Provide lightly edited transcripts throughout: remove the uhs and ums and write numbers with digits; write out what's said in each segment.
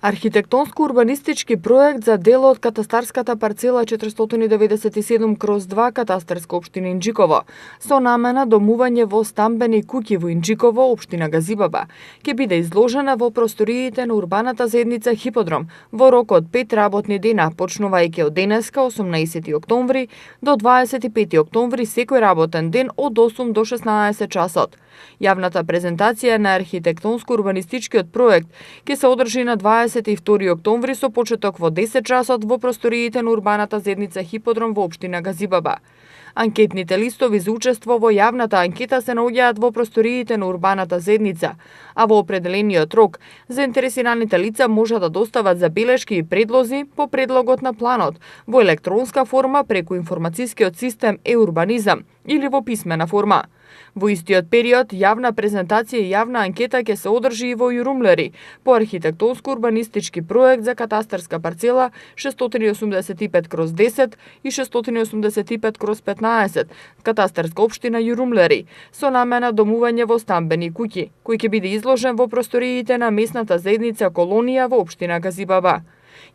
Архитектонско-урбанистички проект за дел од катастарската парцела 497/2 катастарска општина Инџиково со намена домување во стамбени куќи во Инџиково, општина Газибаба, ќе биде изложена во просториите на урбаната заедница Хиподром во рок од 5 работни дена, почнувајќи од денеска 18 октомври до 25 октомври секој работен ден од 8 до 16 часот. Јавната презентација на архитектонско-урбанистичкиот проект ќе се одржи на 22 октомври со почеток во 10 часот во просториите на урбаната заедница Хиподром во општина Газибаба. Анкетните листови за учество во јавната анкета се наоѓаат во просториите на урбаната заедница, а во определениот рок заинтересираните лица може да достават забелешки и предлози по предлогот на планот во електронска форма преку информацијскиот систем e-урбанизам или во писмена форма. Во истиот период, јавна презентација и јавна анкета ќе се одржи и во Јурумлери по архитектонско-урбанистички проект за катастарска парцела 685/10 и 685/15, катастарска општина Јурумлери, со намена домување во стамбени куќи, кој ќе биде изложен во просториите на местната заедница Колонија во општина Газибаба.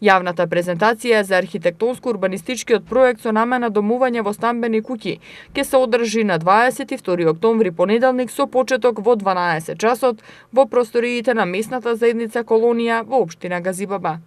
Јавната презентација за архитектонско-урбанистичкиот проект со намена домување во стамбени куќи ќе се одржи на 22 октомври понеделник со почеток во 12 часот во просториите на местната заедница Колонија во општина Газибаба.